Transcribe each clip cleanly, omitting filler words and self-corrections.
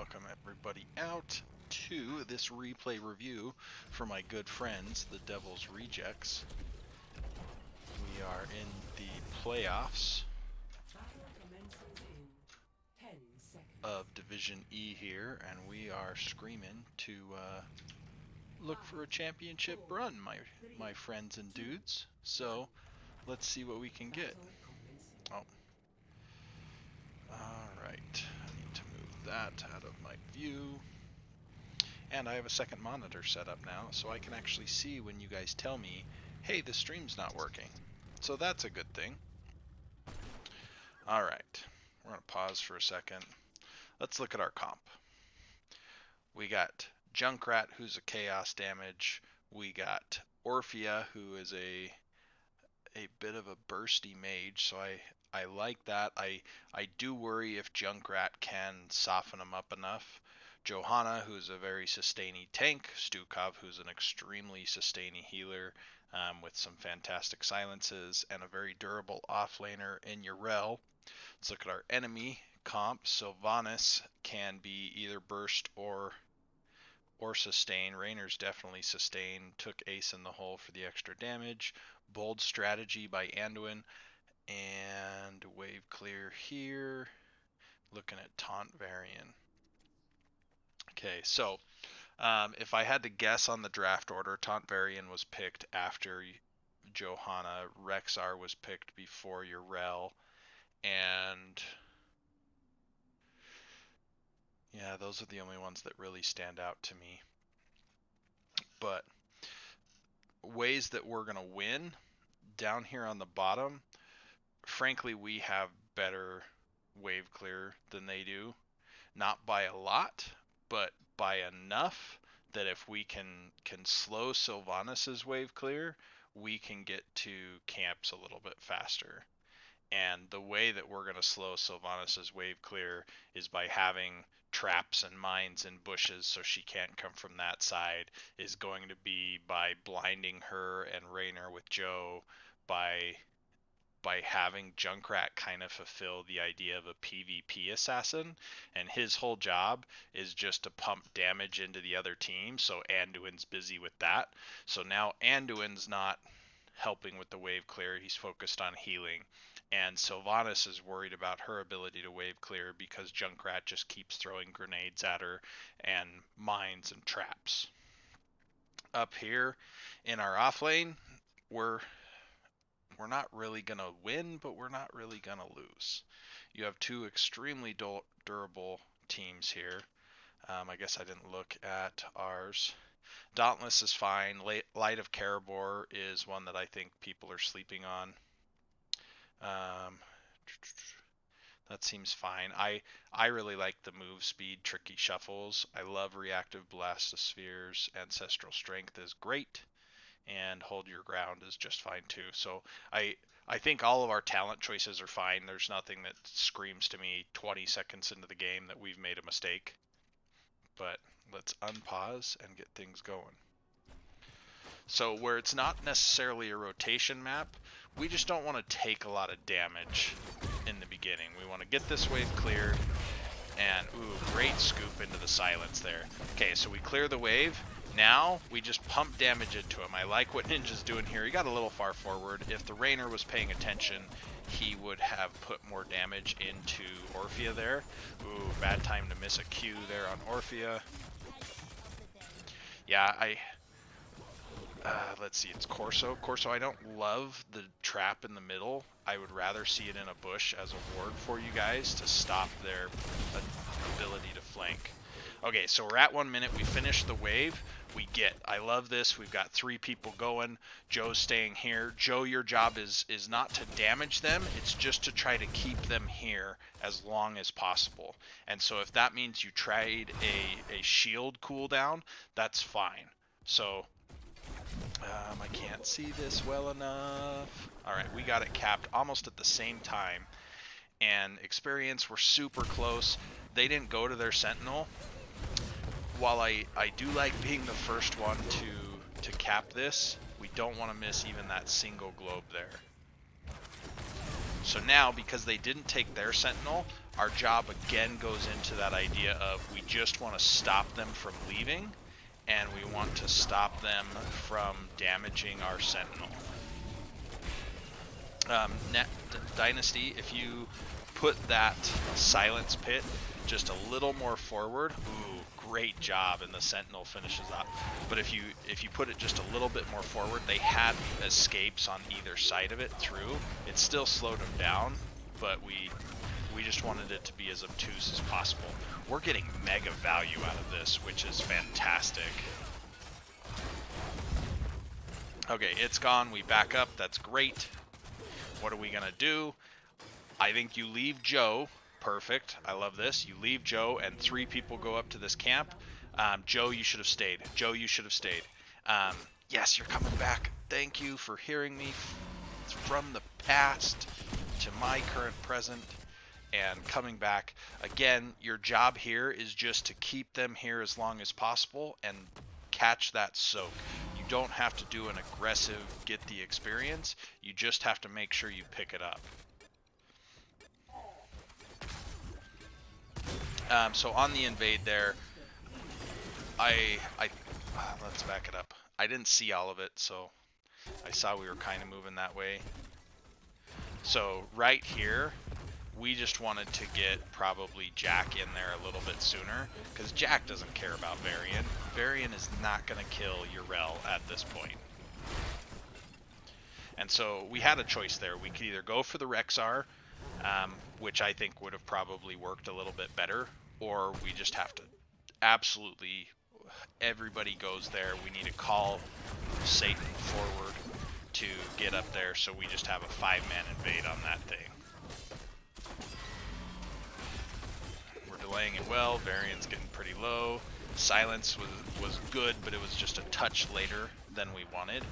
welcome everybody out to this replay review for my good friends, the Devil's Rejects. We are in the playoffs of Division E here, and we are screaming to look for a championship run, my friends and dudes. So let's see what we can get. Oh, alright, I need to move that out of my view. And I have a second monitor set up now, so I can actually see when you guys tell me, hey, the stream's not working. So that's a good thing. Alright, we're going to pause for a second. Let's look at our comp. We got Junkrat, who's a chaos damage. We got Orphea, who is a bit of a bursty mage, so I like that. I do worry if Junkrat can soften him up enough. Johanna, who's a very sustaining tank. Stukov, who's an extremely sustaining healer with some fantastic silences, and a very durable offlaner in Urel. Let's look at our enemy comp. Sylvanas can be either burst or sustain. Rainer's definitely sustain. Took Ace in the hole for the extra damage. Bold strategy by Anduin. And wave clear here. Looking at Taunt Varian. Okay, so if I had to guess on the draft order, Taunt Varian was picked after Johanna. Rexar was picked before Urel. And yeah, those are the only ones that really stand out to me. But ways that we're going to win, down here on the bottom, frankly, we have better wave clear than they do. Not by a lot, but by enough that if we can slow Sylvanas's wave clear, we can get to camps a little bit faster. And the way that we're going to slow Sylvanas's wave clear is by having traps and mines and bushes so she can't come from that side, is going to be by blinding her and Raynor with Joe, by having Junkrat kind of fulfill the idea of a PvP assassin, and his whole job is just to pump damage into the other team, so Anduin's busy with that. So now Anduin's not helping with the wave clear, he's focused on healing. And Sylvanas is worried about her ability to wave clear because Junkrat just keeps throwing grenades at her and mines and traps. Up here in our off lane, we're not really going to win, but we're not really going to lose. You have two extremely durable teams here. I guess I didn't look at ours. Dauntless is fine. Light of Caribor is one that I think people are sleeping on. That seems fine. I really like the move speed, tricky shuffles. I love reactive blastospheres. Ancestral strength is great, and hold your ground is just fine too. So I think all of our talent choices are fine. There's nothing that screams to me 20 seconds into the game that we've made a mistake. But let's unpause and get things going. So where it's not necessarily a rotation map, we just don't want to take a lot of damage in the beginning. We want to get this wave cleared, and ooh, great scoop into the silence there. Okay, so we clear the wave. Now we just pump damage into him. I like what Ninja's doing here. He got a little far forward. If the Raynor was paying attention, he would have put more damage into Orphea there. Ooh, bad time to miss a Q there on Orphea. Yeah, let's see, it's Corso. Corso, I don't love the trap in the middle. I would rather see it in a bush as a ward for you guys to stop their ability to flank. Okay, so we're at 1 minute. We finished the wave. I love this. We've got 3 people going. Joe's staying here. Joe, your job is not to damage them. It's just to try to keep them here as long as possible. And so if that means you trade a shield cooldown, that's fine. So I can't see this well enough. All right, we got it capped almost at the same time. And experience, we're super close. They didn't go to their sentinel. While I do like being the first one to cap this, we don't want to miss even that single globe there. So now, because they didn't take their sentinel, our job again goes into that idea of we just want to stop them from leaving, and we want to stop them from damaging our sentinel. Dynasty, if you put that silence pit just a little more forward, ooh, great job, and the sentinel finishes up. But if you put it just a little bit more forward, they had escapes on either side of it through. It still slowed them down, but we just wanted it to be as obtuse as possible. We're getting mega value out of this, which is fantastic. Okay, it's gone. We back up. That's great. What are we going to do? I think you leave Joe. Perfect. I love this. You leave Joe, and 3 people go up to this camp. Joe, you should have stayed. Joe, you should have stayed. Yes, you're coming back. Thank you for hearing me from the past to my current present and coming back. Again, your job here is just to keep them here as long as possible and catch that soak. You don't have to do an aggressive get the experience. You just have to make sure you pick it up. So on the invade there, let's back it up. I didn't see all of it, so I saw we were kind of moving that way. So right here, we just wanted to get probably Jack in there a little bit sooner, because Jack doesn't care about Varian. Varian is not going to kill Urel at this point. And so we had a choice there. We could either go for the Rexar, which I think would have probably worked a little bit better, or we just have to absolutely, everybody goes there. We need to call Satan forward to get up there, so we just have a 5-man invade on that thing. We're delaying it well. Varian's getting pretty low. Silence was good, but it was just a touch later than we wanted.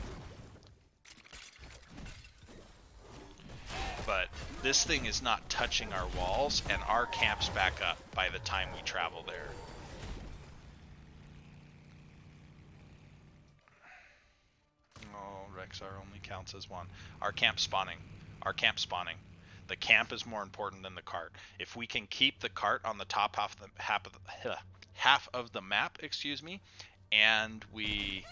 But this thing is not touching our walls, and our camp's back up by the time we travel there. Oh, Rexar only counts as 1. Our camp's spawning. Our camp's spawning. The camp is more important than the cart. If we can keep the cart on the top half of the map, excuse me, and we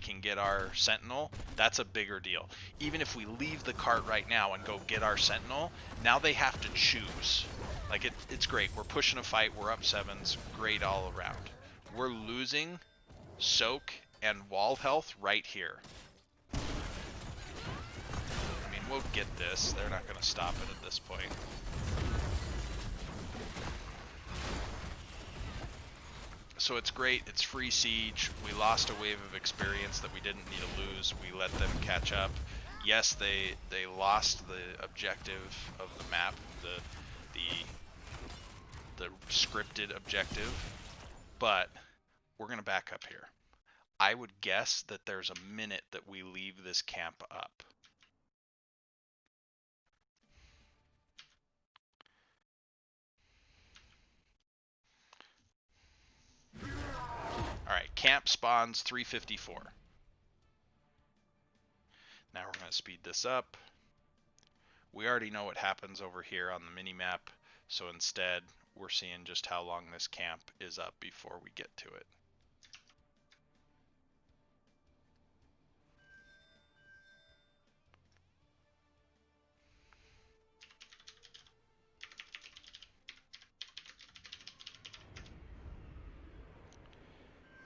can get our sentinel, that's a bigger deal. Even if we leave the cart right now and go get our sentinel, now they have to choose. Like, it's great. We're pushing a fight. We're up 7s. Great all around. We're losing soak and wall health right here. I mean, we'll get this. They're not going to stop it at this point. So it's great. It's free siege. We lost a wave of experience that we didn't need to lose. We let them catch up. Yes, they lost the objective of the map, the scripted objective, but we're going to back up here. I would guess that there's a minute that we leave this camp up. Alright, camp spawns 354. Now we're going to speed this up. We already know what happens over here on the mini-map, so instead we're seeing just how long this camp is up before we get to it.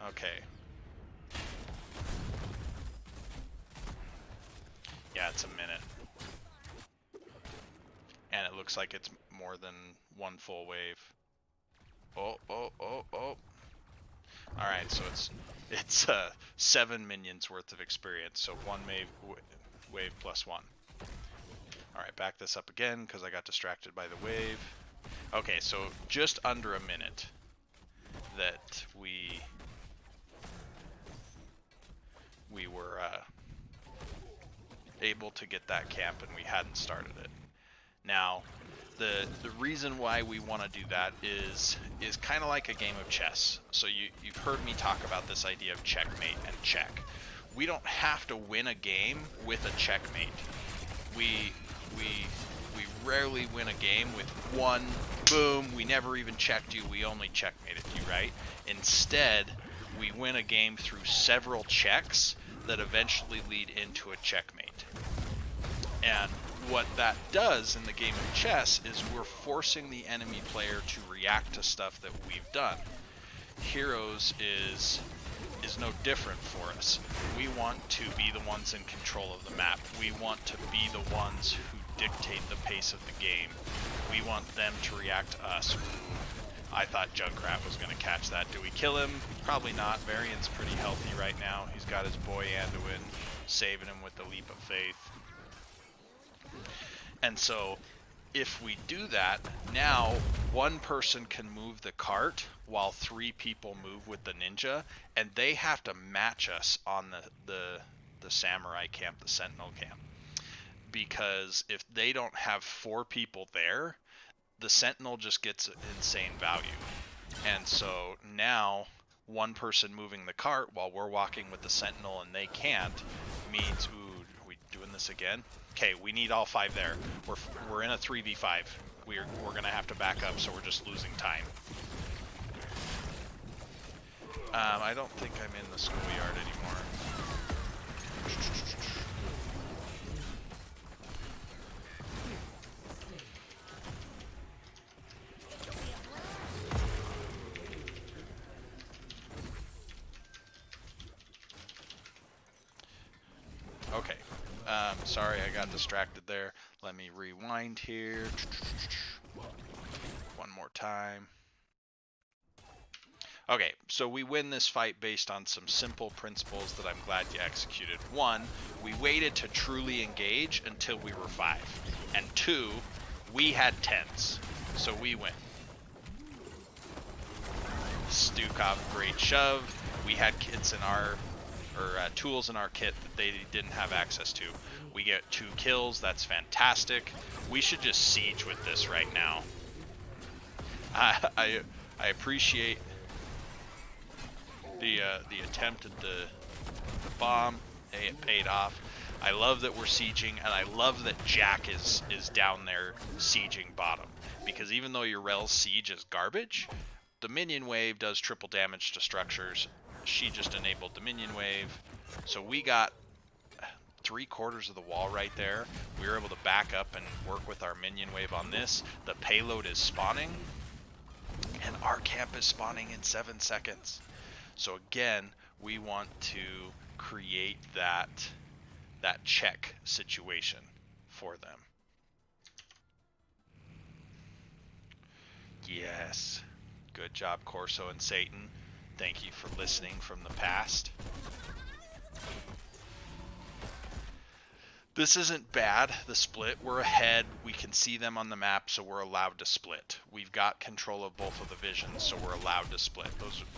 Okay. Yeah, it's a minute. And it looks like it's more than 1 full wave. Oh. Alright, so it's 7 minions worth of experience, so 1 wave plus 1. Alright, back this up again because I got distracted by the wave. Okay, so just under a minute that we were able to get that camp, and we hadn't started it. Now, the reason why we want to do that is kind of like a game of chess. So you've heard me talk about this idea of checkmate and check. We don't have to win a game with a checkmate. We rarely win a game with one, boom, we never even checked you, we only checkmated you, right? Instead, we win a game through several checks that eventually lead into a checkmate. And what that does in the game of chess is we're forcing the enemy player to react to stuff that we've done. Heroes is no different for us. We want to be the ones in control of the map. We want to be the ones who dictate the pace of the game. We want them to react to us. I thought Junkrat was going to catch that. Do we kill him? Probably not. Varian's pretty healthy right now. He's got his boy Anduin saving him with the leap of faith. And so if we do that, now one person can move the cart while 3 people move with the ninja, and they have to match us on the samurai camp, the sentinel camp. Because if they don't have 4 people there, the sentinel just gets insane value. And so now one person moving the cart while we're walking with the sentinel and they can't means, ooh, are we doing this again? Okay, we need all 5 there. We're in a 3v5. We're gonna have to back up, so we're just losing time. I don't think I'm in the schoolyard anymore. Okay. Sorry, I got distracted there. Let me rewind here. One more time. Okay, so we win this fight based on some simple principles that I'm glad you executed. 1, we waited to truly engage until we were 5. And 2, we had 10s, so we win. Stukov, great shove. We had kits in our, tools in our kit that they didn't have access to. We get 2 kills, that's fantastic. We should just siege with this right now. I appreciate the attempt at the bomb. It paid off. I love that we're sieging, and I love that Jack is down there sieging bottom. Because even though your Rel's siege is garbage, the minion wave does triple damage to structures. She just enabled the minion wave. So we got 3/4 of the wall right there. We were able to back up and work with our minion wave on this. The payload is spawning, and our camp is spawning in 7 seconds. So again, we want to create that check situation for them. Yes. Good job, Corso and Satan. Thank you for listening from the past. This isn't bad, the split. We're ahead. We can see them on the map, so we're allowed to split. We've got control of both of the visions, so we're allowed to split.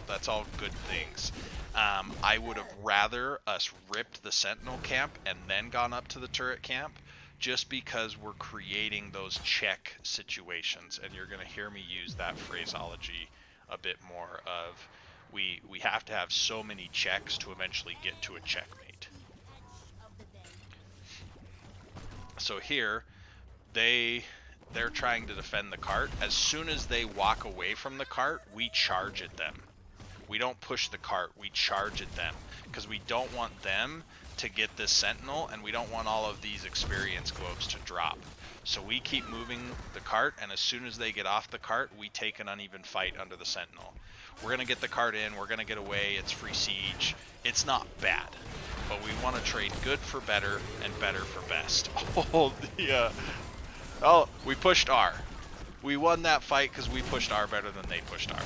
That's all good things. I would have rather us ripped the Sentinel camp and then gone up to the turret camp, just because we're creating those check situations. And you're going to hear me use that phraseology a bit more of, we have to have so many checks to eventually get to a checkmate. So here, they're trying to defend the cart. As soon as they walk away from the cart, we charge at them. We don't push the cart, we charge at them. Because we don't want them to get this sentinel, and we don't want all of these experience globes to drop. So we keep moving the cart, and as soon as they get off the cart, we take an uneven fight under the sentinel. We're going to get the cart in, we're going to get away, it's free siege. It's not bad. But we want to trade good for better and better for best. Oh, we pushed R. We won that fight because we pushed R better than they pushed R,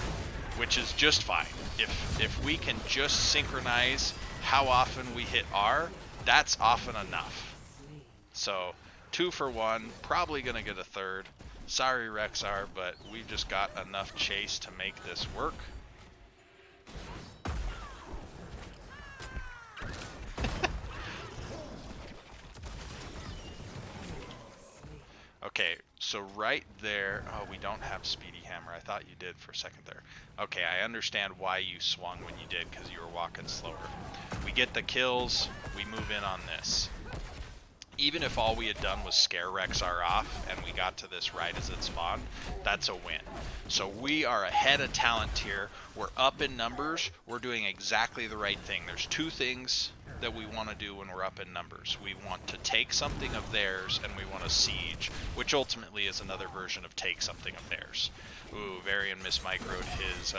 which is just fine. If we can just synchronize how often we hit R, that's often enough. So 2 for 1, probably gonna get a 3rd. Sorry, Rexar, but we've just got enough chase to make this work. Okay, so right there, oh, we don't have Speedy Hammer. I thought you did for a second there. Okay, I understand why you swung when you did, because you were walking slower. We get the kills, we move in on this. even if all we had done was scare Rexar off and we got to this right as it spawned, that's a win. So we are ahead of talent tier. We're up in numbers. We're doing exactly the right thing. There's two things that we want to do when we're up in numbers. We want to take something of theirs, and we want to siege, which ultimately is another version of take something of theirs. Ooh, Varian mismicroed his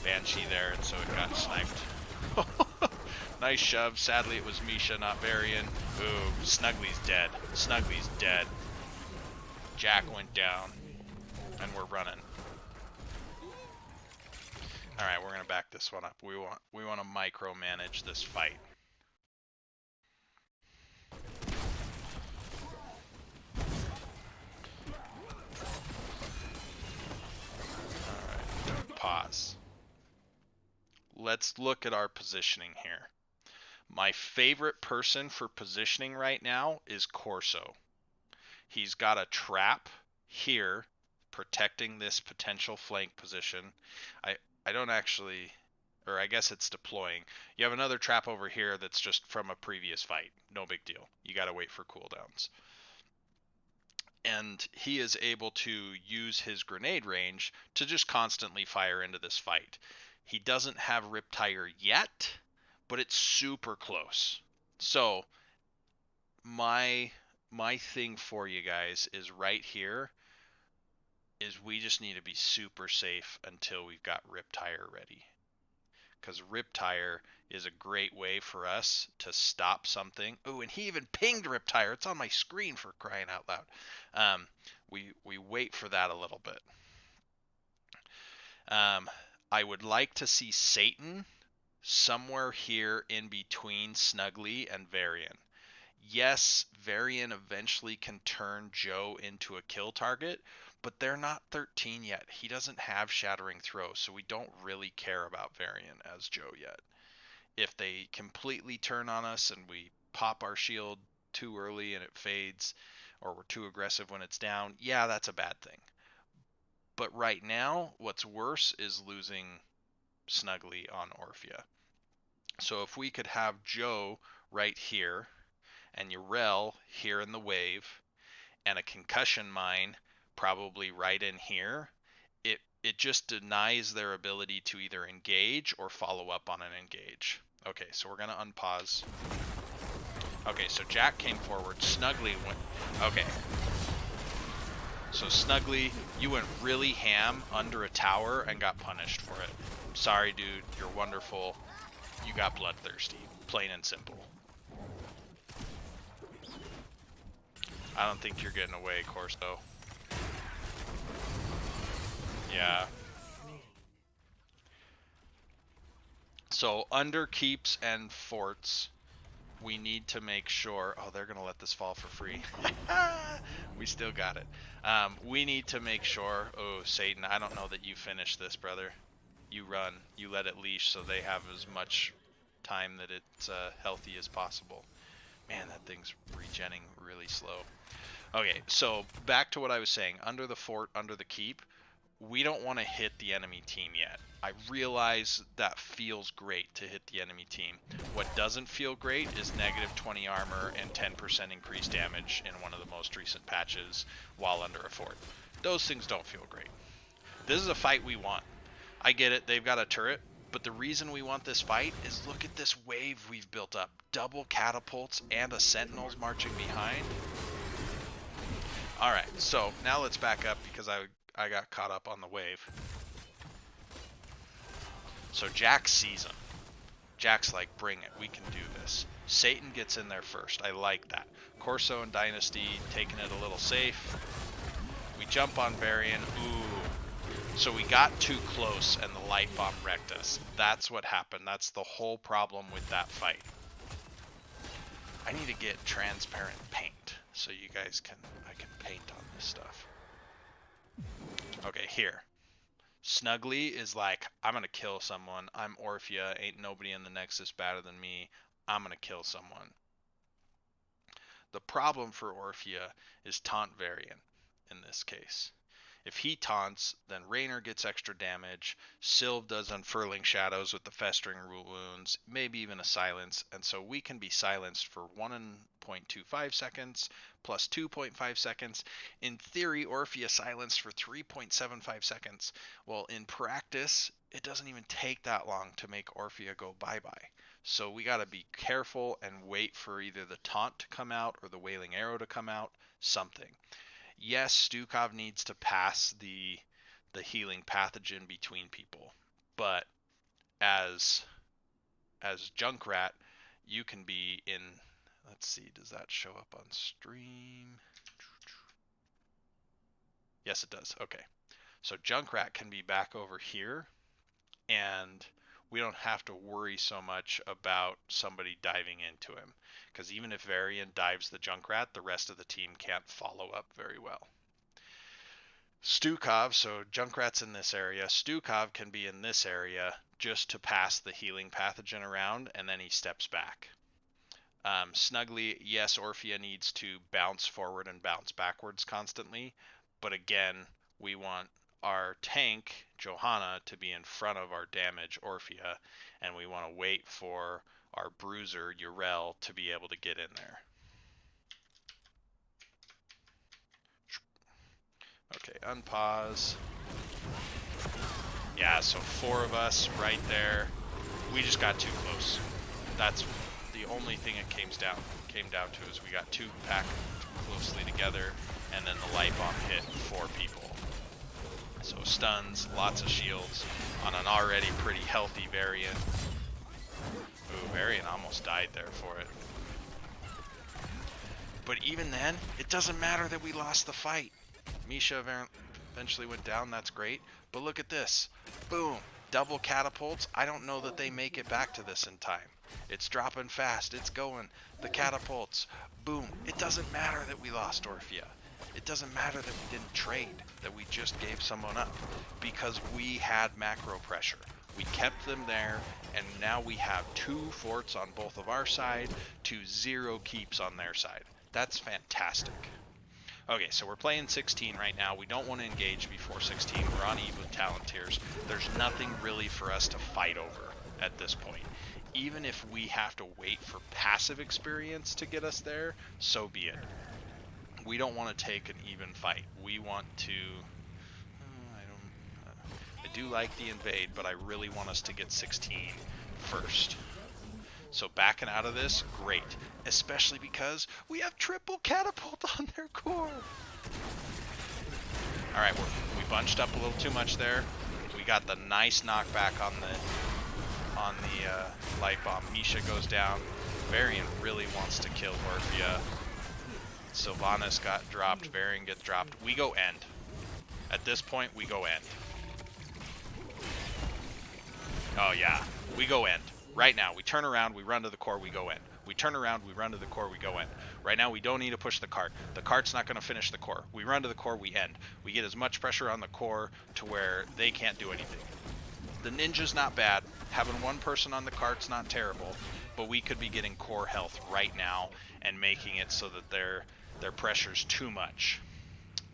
Banshee there, and so it got sniped. Nice shove. Sadly, it was Misha, not Varian. Ooh, Snuggly's dead. Snuggly's dead. Jack went down, and we're running. All right, we're gonna back this one up. We want to micromanage this fight. All right, pause. Let's look at our positioning here. My favorite person for positioning right now is Corso. He's got a trap here protecting this potential flank position. I don't actually, or I guess it's deploying. You have another trap over here that's just from a previous fight. No big deal. You got to wait for cooldowns. And he is able to use his grenade range to just constantly fire into this fight. He doesn't have Riptire yet, but it's super close. So my thing for you guys is right here is we just need to be super safe until we've got Riptire ready. Because Riptire is a great way for us to stop something. Oh, and he even pinged Riptire. It's on my screen, for crying out loud. We wait for that a little bit. I would like to see Satan somewhere here in between Snuggly and Varian. Yes, Varian eventually can turn Joe into a kill target, but they're not 13 yet. He doesn't have Shattering Throw, so we don't really care about Varian as Joe yet. If they completely turn on us and we pop our shield too early and it fades, or we're too aggressive when it's down, yeah, that's a bad thing. But right now, what's worse is losing Snuggly on Orphea. So if we could have Joe right here, and Yrel here in the wave, and a concussion mine probably right in here, it just denies their ability to either engage or follow up on an engage. Okay, so we're going to unpause. Okay, so Jack came forward. Snuggly went... Okay. So Snuggly, you went really ham under a tower and got punished for it. Sorry, dude. You're wonderful. You got bloodthirsty. Plain and simple. I don't think you're getting away, Corso. Yeah. So under keeps and forts, we need to make sure... Oh, they're going to let this fall for free. We still got it. We need to make sure... Oh, Satan, I don't know that you finished this, brother. You run. You let it leash so they have as much time that it's healthy as possible. Man, that thing's regenning really slow. Okay, so back to what I was saying. Under the fort, under the keep, we don't want to hit the enemy team yet. I realize that feels great to hit the enemy team. What doesn't feel great is negative 20 armor and 10% increased damage in one of the most recent patches while under a fort. Those things don't feel great. This is a fight we want. I get it, they've got a turret, but the reason we want this fight is look at this wave we've built up. Double catapults and a sentinels marching behind. Alright, so now let's back up because I got caught up on the wave. So Jack sees him. Jack's like, bring it, we can do this. Satan gets in there first. I like that. Corso and Dynasty taking it a little safe. We jump on Varian. Ooh. So we got too close and the light bomb wrecked us. That's what happened. That's the whole problem with that fight. I need to get transparent paint so you guys I can paint on this stuff. Okay, here. Snuggly is like, I'm gonna kill someone. I'm Orphea. Ain't nobody in the Nexus better than me. I'm gonna kill someone. The problem for Orphea is Taunt Varian in this case. If he taunts, then Raynor gets extra damage. Sylve does Unfurling Shadows with the Festering Wounds, maybe even a Silence, and so we can be silenced for 1.25 seconds plus 2.5 seconds. In theory, Orphea silenced for 3.75 seconds. Well, in practice, it doesn't even take that long to make Orphea go bye-bye. So we got to be careful and wait for either the taunt to come out or the Wailing Arrow to come out, something. Yes, Stukov needs to pass the healing pathogen between people, but as Junkrat, you can be in. Let's see, does that show up on stream? Yes, it does. Okay, so Junkrat can be back over here, and we don't have to worry so much about somebody diving into him, because even if Varian dives the Junkrat, the rest of the team can't follow up very well. Stukov, so Junkrat's in this area. Stukov can be in this area just to pass the healing pathogen around, and then he steps back. Snuggly, yes, Orphea needs to bounce forward and bounce backwards constantly, but again, we want our tank, Johanna, to be in front of our damage, Orphea, and we want to wait for our bruiser, Yrel, to be able to get in there. Okay, unpause. Yeah, so 4 of us right there. We just got too close. That's the only thing it came down to is we got 2 packed closely together, and then the light bomb hit 4 people. So stuns, lots of shields on an already pretty healthy Varian. Ooh, Varian almost died there for it. But even then, it doesn't matter that we lost the fight. Misha eventually went down, that's great. But look at this. Boom. Double catapults. I don't know that they make it back to this in time. It's dropping fast. It's going. The catapults. Boom. It doesn't matter that we lost Orphea. It doesn't matter that we didn't trade, that we just gave someone up. Because we had macro pressure. We kept them there, and now we have 2 forts on both of our side to 0 keeps on their side. That's fantastic. Okay, so we're playing 16 right now. We don't want to engage before 16. We're on Eve with talent tiers. There's nothing really for us to fight over at this point. Even if we have to wait for passive experience to get us there, so be it. We don't want to take an even fight. We want to... I do like the invade, but I really want us to get 16 first. So backing out of this, great. Especially because we have triple catapult on their core. Alright, we bunched up a little too much there. We got the nice knockback on the light bomb. Misha goes down. Varian really wants to kill Orphea. Sylvanas got dropped. Varian gets dropped. We go end. At this point, we go end. Oh yeah, we go end. Right now, we turn around, we run to the core, we go in. We turn around, we run to the core, we go in. Right now, we don't need to push the cart. The cart's not going to finish the core. We run to the core, we end. We get as much pressure on the core to where they can't do anything. The ninja's not bad. Having 1 person on the cart's not terrible. But we could be getting core health right now and making it so that their pressure's too much.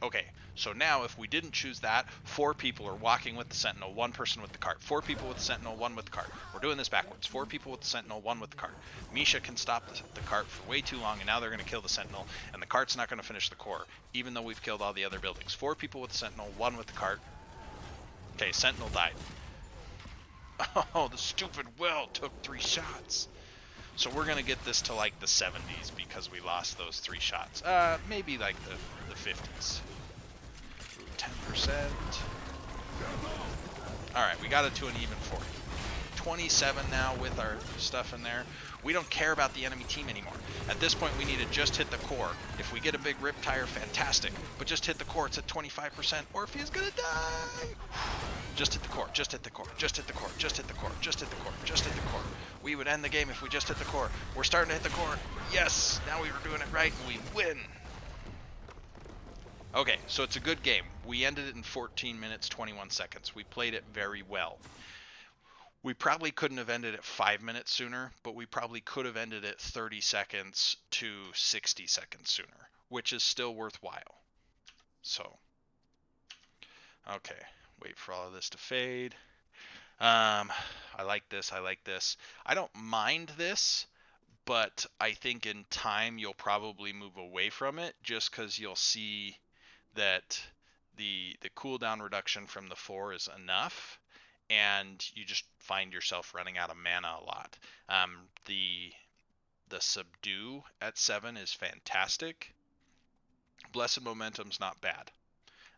Okay, so now if we didn't choose that, 4 people are walking with the Sentinel, 1 person with the cart. 4 people with the Sentinel, 1 with the cart. We're doing this backwards. 4 people with the Sentinel, 1 with the cart. Misha can stop the cart for way too long, and now they're going to kill the Sentinel, and the cart's not going to finish the core, even though we've killed all the other buildings. 4 people with the Sentinel, 1 with the cart. Okay, Sentinel died. Oh, the stupid well took 3 shots. So we're going to get this to like the 70s because we lost those 3 shots. Maybe like the 50s. 10%. Alright, we got it to an even 40. 27 now with our stuff in there. We don't care about the enemy team anymore. At this point, we need to just hit the core. If we get a big rip tire, fantastic. But just hit the core. It's at 25%. Orphea's gonna die! Just hit the core. Just hit the core. Just hit the core. Just hit the core. Just hit the core. Just hit the core. We would end the game if we just hit the core. We're starting to hit the core. Yes! Now we were doing it right, and we win! Okay, so it's a good game. We ended it in 14 minutes, 21 seconds. We played it very well. We probably couldn't have ended it 5 minutes sooner, but we probably could have ended it 30 seconds to 60 seconds sooner, which is still worthwhile. So, Okay, wait for all of this to fade. Um, I like this. I like this. I don't mind this, but I think in time you'll probably move away from it just because you'll see that the cooldown reduction from the 4 is enough, and you just find yourself running out of mana a lot. The subdue at 7 is fantastic. Blessed momentum's not bad.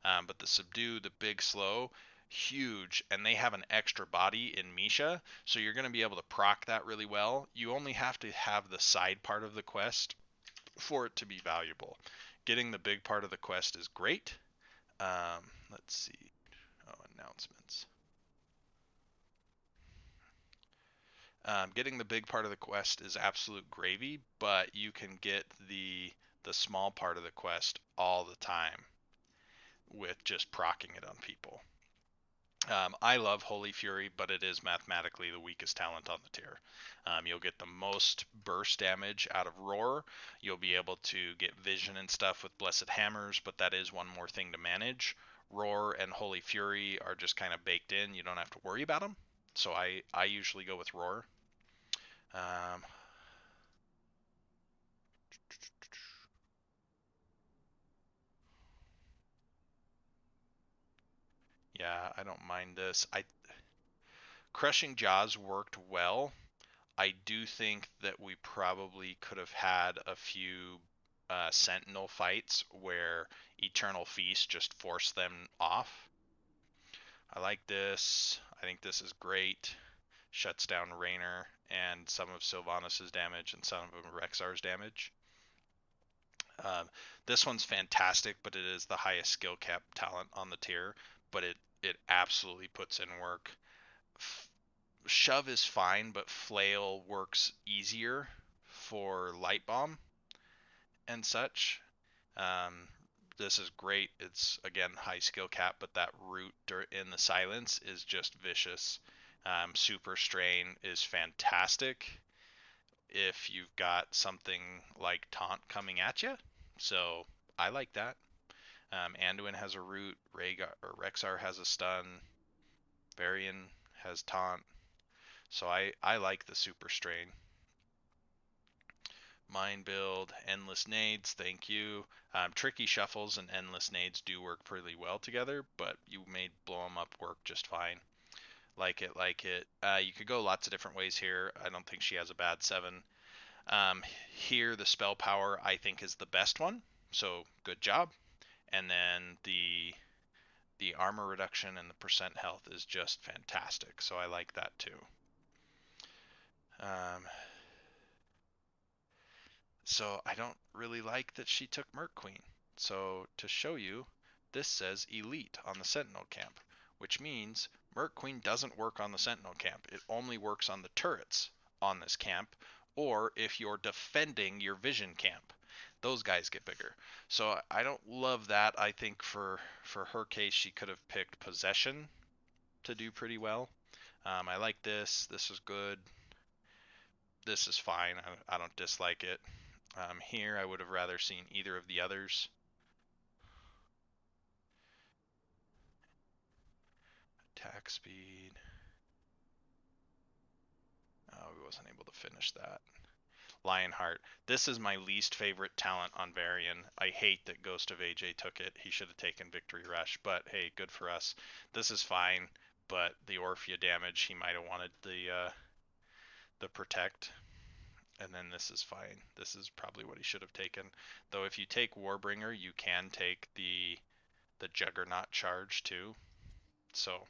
But the subdue, the big slow, huge, and they have an extra body in Misha, so you're going to be able to proc that really well. You only have to have the side part of the quest for it to be valuable. Getting the big part of the quest is great. Let's see. Oh, announcements. Getting the big part of the quest is absolute gravy, but you can get the small part of the quest all the time with just procking it on people. I love Holy Fury, but it is mathematically the weakest talent on the tier. You'll get the most burst damage out of Roar. You'll be able to get vision and stuff with Blessed Hammers, but that is one more thing to manage. Roar and Holy Fury are just kind of baked in. You don't have to worry about them. So I usually go with Roar. Um, yeah, I don't mind this. Crushing Jaws worked well. I do think that we probably could have had a few Sentinel fights where Eternal Feast just forced them off. I like this. I think this is great. Shuts down Raynor and some of Sylvanas' damage and some of Rexar's damage. This one's fantastic, but it is the highest skill cap talent on the tier. But it absolutely puts in work. Shove is fine, but Flail works easier for Light Bomb and such. Um, this is great. It's again high skill cap, but that root in the silence is just vicious. Super Strain is fantastic if you've got something like Taunt coming at you. So I like that. Anduin has a root. Rexar has a stun. Varian has Taunt. So I like the Super Strain. Mind build, endless nades, thank you. Tricky shuffles and endless nades do work pretty well together, but you may blow them up work just fine. Like it, like it. You could go lots of different ways here. I don't think she has a bad 7. Here, the spell power I think is the best one, so good job. And then the armor reduction and the percent health is just fantastic, so I like that too. Um, So I don't really like that she took Merc Queen. So to show you, this says Elite on the Sentinel camp, which means Merc Queen doesn't work on the Sentinel camp. It only works on the turrets on this camp, or if you're defending your Vision camp. Those guys get bigger. So I don't love that. I think for her case, she could have picked Possession to do pretty well. I like this. This is good. This is fine. I don't dislike it. Here, I would have rather seen either of the others. Attack speed. Oh, we wasn't able to finish that. Lionheart. This is my least favorite talent on Varian. I hate that Ghost of AJ took it. He should have taken Victory Rush, but hey, good for us. This is fine, but the Orphea damage, he might have wanted the Protect. And then this is fine. This is probably what he should have taken. Though if you take Warbringer, you can take the Juggernaut charge too. So,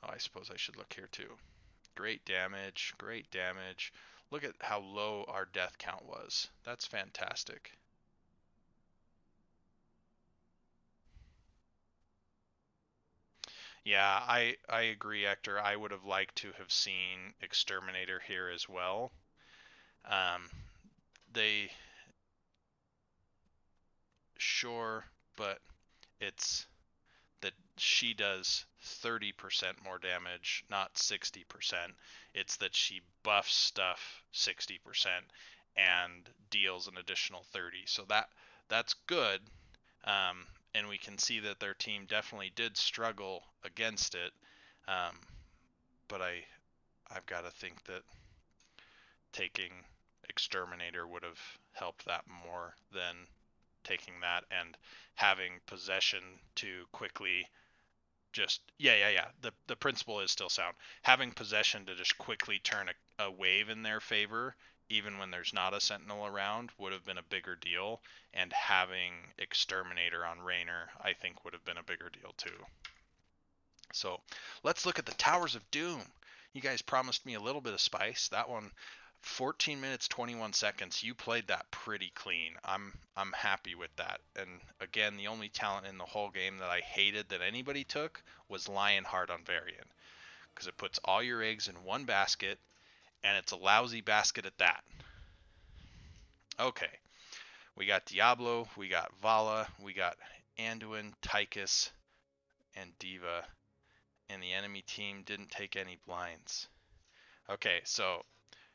oh, I suppose I should look here too. Great damage, great damage. Look at how low our death count was. That's fantastic. Yeah, I agree, Hector. I would have liked to have seen Exterminator here as well. Um, they sure, but it's that she does 30% more damage, not 60%. It's that she buffs stuff 60% and deals an additional 30. So that's good. and we can see that their team definitely did struggle against it. But I've got to think that taking Exterminator would have helped that more than taking that and having possession to quickly just the principle is still sound. Having possession to just quickly turn a wave in their favor even when there's not a sentinel around would have been a bigger deal, and having Exterminator on Raynor I think would have been a bigger deal too. So let's look at the Towers of Doom. You guys promised me a little bit of spice. That one, 14 minutes 21 seconds. You played that pretty clean. I'm happy with that. And again, the only talent in the whole game that I hated that anybody took was Lionheart on Varian, because it puts all your eggs in one basket, and it's a lousy basket at that. Okay, we got Diablo, we got Vala, we got Anduin, Tychus, and Diva, and the enemy team didn't take any blinds. Okay, so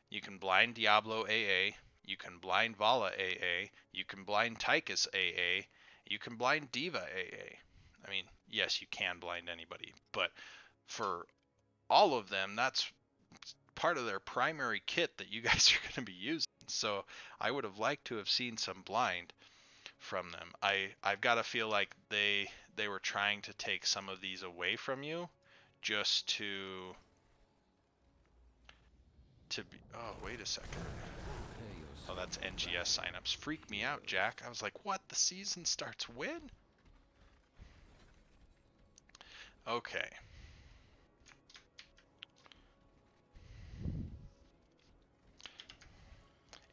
you can blind Diablo AA, you can blind Vala AA, you can blind Tychus AA, you can blind Diva AA. I mean, yes, you can blind anybody, but for all of them, that's part of their primary kit that you guys are going to be using. So I would have liked to have seen some blind from them. I've got to feel like they were trying to take some of these away from you just to be. Oh, wait a second. Oh, that's NGS signups. Freak me out, Jack. I was like, what? The season starts when? Okay.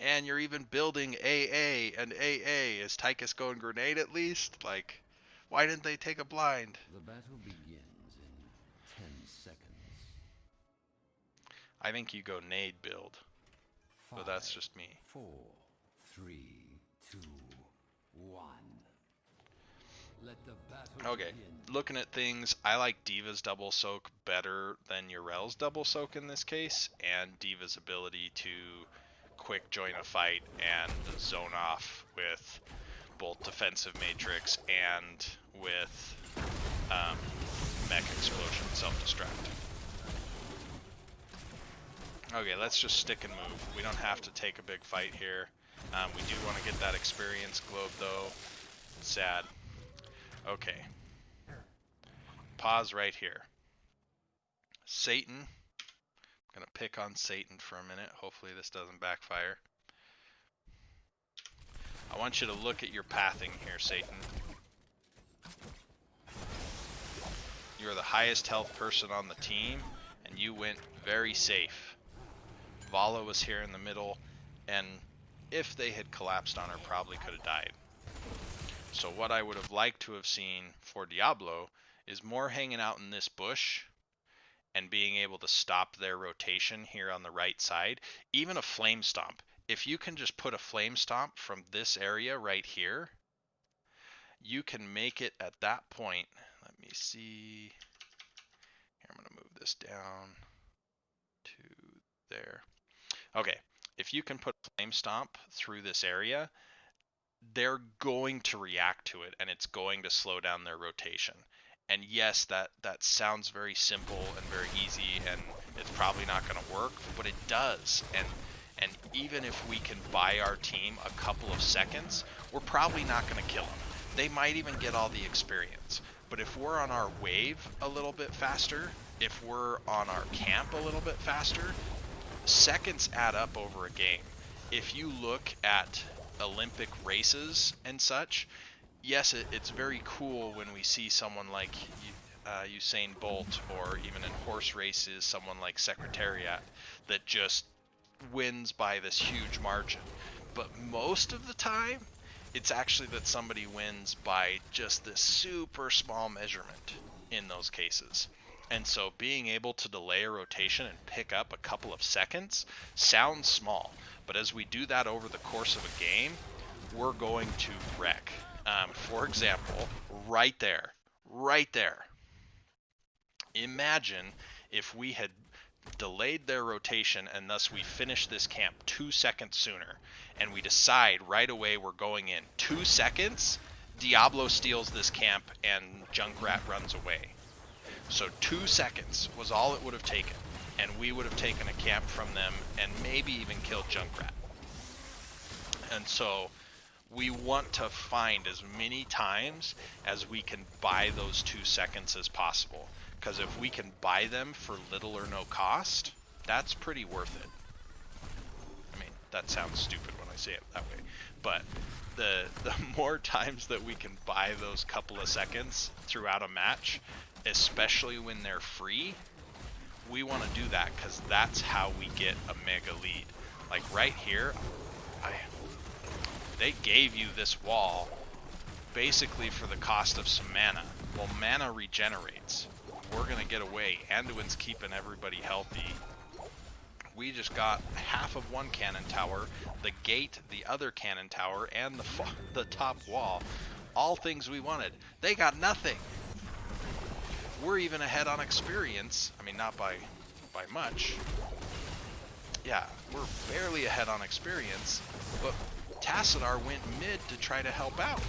And you're even building AA and AA. Is Tychus going grenade at least? Like, why didn't they take a blind? The battle begins in 10 seconds. I think you go nade build. But that's just me. 4, 3, 2, 1. Let the battle Okay, begin. looking at things, I like Diva's double soak better than Yrel's double soak in this case, and Diva's ability to quick join a fight and zone off with both defensive matrix and with mech explosion self-destruct. Okay, let's just stick and move. We don't have to take a big fight here. We do want to get that experience globe though. Sad. Okay. Pause right here. Satan. I'm going to pick on Satan for a minute. Hopefully this doesn't backfire. I want you to look at your pathing here, Satan. You're the highest health person on the team, and you went very safe. Vala was here in the middle, and if they had collapsed on her, probably could have died. So what I would have liked to have seen for Diablo is more hanging out in this bush and being able to stop their rotation here on the right side. Even a flame stomp. If you can just put a flame stomp from this area right here, you can make it at that point. Let me see. Here, I'm going to move this down to there. Okay, if you can put a flame stomp through this area, they're going to react to it, and it's going to slow down their rotation. And yes, that sounds very simple and very easy, and it's probably not going to work, but it does. And even if we can buy our team a couple of seconds, we're probably not going to kill them. They might even get all the experience. But if we're on our wave a little bit faster, if we're on our camp a little bit faster, seconds add up over a game. If you look at Olympic races and such, yes, it's very cool when we see someone like Usain Bolt, or even in horse races, someone like Secretariat that just wins by this huge margin. But most of the time, it's actually that somebody wins by just this super small measurement in those cases. And so being able to delay a rotation and pick up a couple of seconds sounds small, but as we do that over the course of a game, we're going to wreck. For example, right there. Imagine if we had delayed their rotation and thus we finish this camp 2 seconds sooner, and we decide right away we're going in 2 seconds. Diablo steals this camp and Junkrat runs away. So 2 seconds was all it would have taken, and we would have taken a camp from them and maybe even killed Junkrat. And so we want to find as many times as we can buy those 2 seconds as possible. Because if we can buy them for little or no cost, that's pretty worth it. I mean, that sounds stupid when I say it that way. But the more times that we can buy those couple of seconds throughout a match, especially when they're free, we want to do that because that's how we get a mega lead. Like right here, they gave you this wall basically for the cost of some mana. Well, mana regenerates. We're going to get away. Anduin's keeping everybody healthy. We just got half of one cannon tower, the gate, the other cannon tower, and the top wall. All things we wanted. They got nothing. We're even ahead on experience. I mean, not by much. Yeah, we're barely ahead on experience, but Tassadar went mid to try to help out.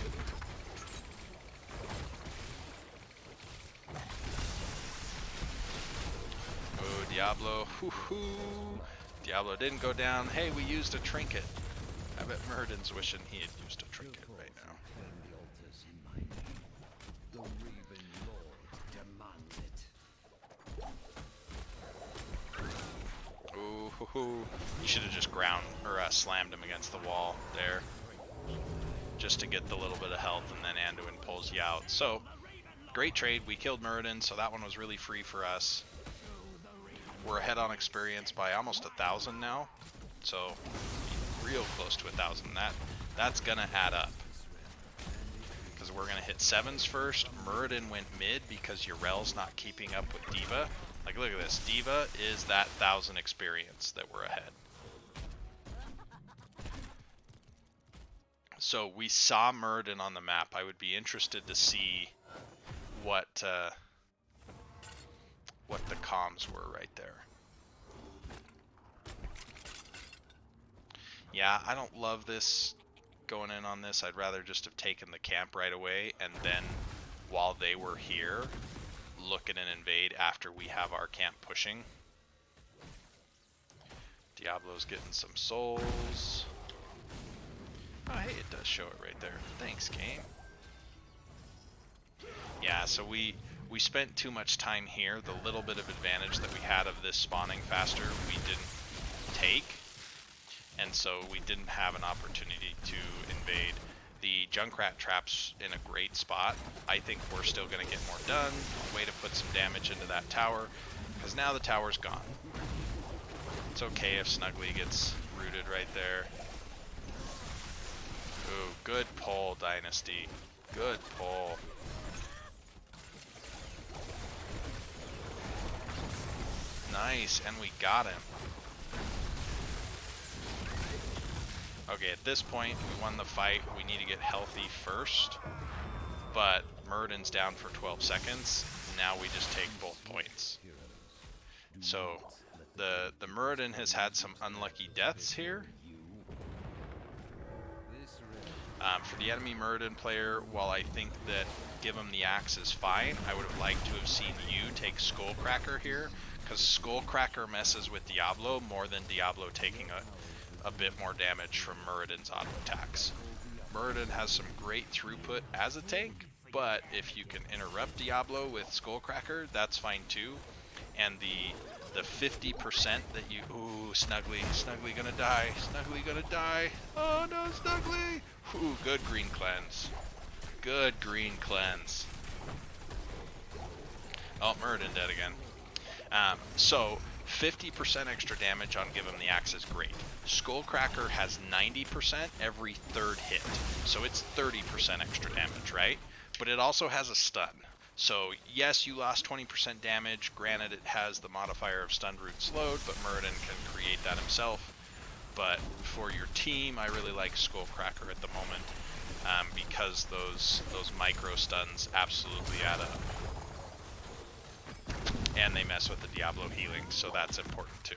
Oh, Diablo. Hoo-hoo. Diablo didn't go down. Hey, we used a trinket. I bet Muradin's wishing he had used a trinket right now. Ooh, hoo-hoo. You should have just slammed him against the wall there, just to get the little bit of health, and then Anduin pulls you out. So, great trade. We killed Muradin, so that one was really free for us. We're ahead on experience by almost 1,000 now, so real close to 1,000. That's gonna add up, because we're gonna hit 7s first. Muradin went mid because Urel's not keeping up with D.Va. Like, look at this. D.Va is that 1,000 experience that we're ahead. So we saw Muradin on the map. I would be interested to see what the comms were right there. Yeah, I don't love this going in on this. I'd rather just have taken the camp right away, and then while they were here, look at an invade after we have our camp pushing. Diablo's getting some souls. Oh, hey, it does show it right there. Thanks, game. Yeah, so we spent too much time here. The little bit of advantage that we had of this spawning faster, we didn't take. And so we didn't have an opportunity to invade. The Junkrat trap's in a great spot. I think we're still going to get more done. Way to put some damage into that tower, because now the tower's gone. It's okay if Snuggly gets rooted right there. Ooh, good pull, Dynasty. Good pull. Nice, and we got him. Okay, at this point, we won the fight. We need to get healthy first. But Muradin's down for 12 seconds. Now we just take both points. So, the Muradin has had some unlucky deaths here. For the enemy Muradin player, while I think that give him the axe is fine, I would have liked to have seen you take Skullcracker here, because Skullcracker messes with Diablo more than Diablo taking a bit more damage from Muradin's auto attacks. Muradin has some great throughput as a tank, but if you can interrupt Diablo with Skullcracker, that's fine too. And the 50% that you... Ooh, Snuggly gonna die. Snuggly gonna die. Oh no, Snuggly! Ooh, good green cleanse. Good green cleanse. Oh, Muradin dead again. So, 50% extra damage on Give Him the Axe is great. Skullcracker has 90% every third hit. So it's 30% extra damage, right? But it also has a stun. So, yes, you lost 20% damage. Granted, it has the modifier of stunned root slowed, but Muradin can create that himself. But for your team, I really like Skullcracker at the moment, because those micro stuns absolutely add up. And they mess with the Diablo healing, so that's important too.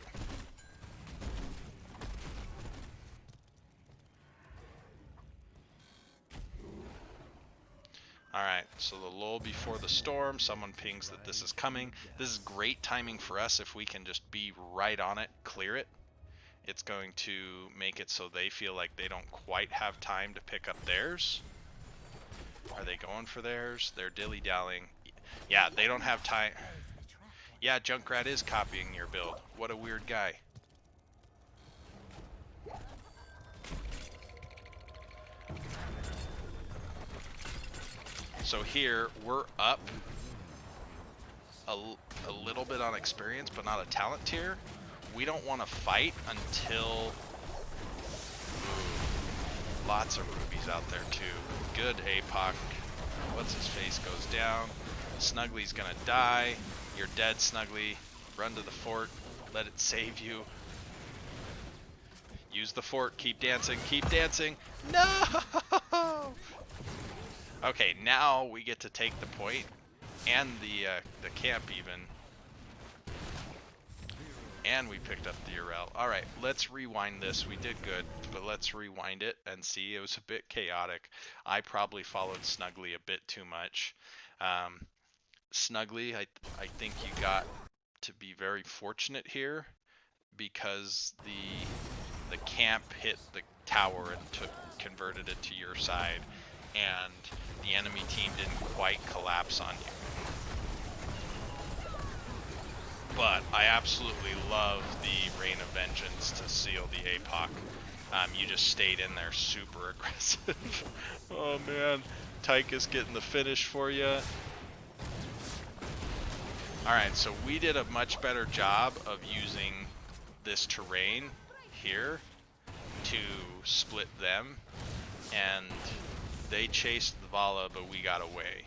So the lull before the storm, someone pings that this is coming. This is great timing for us if we can just be right on it, clear it. It's going to make it so they feel like they don't quite have time to pick up theirs. Are they going for theirs? They're dilly-dallying. Yeah, they don't have time. Yeah, Junkrat is copying your build. What a weird guy. So here, we're up a little bit on experience, but not a talent tier. We don't want to fight until... Ooh, lots of rubies out there too. Good APOC. What's his face goes down. Snuggly's gonna die. You're dead, Snuggly. Run to the fort. Let it save you. Use the fort. Keep dancing. Keep dancing. No! Okay, now we get to take the point and the camp even. And we picked up the Urel. Alright, let's rewind this. We did good, but let's rewind it and see. It was a bit chaotic. I probably followed Snuggly a bit too much. Snuggly, I think you got to be very fortunate here because the camp hit the tower and converted it to your side, and the enemy team didn't quite collapse on you. But I absolutely love the Rain of Vengeance to seal the APOC. You just stayed in there super aggressive. Oh man, Tychus getting the finish for you. Alright, so we did a much better job of using this terrain here to split them, and they chased the Vala, but we got away.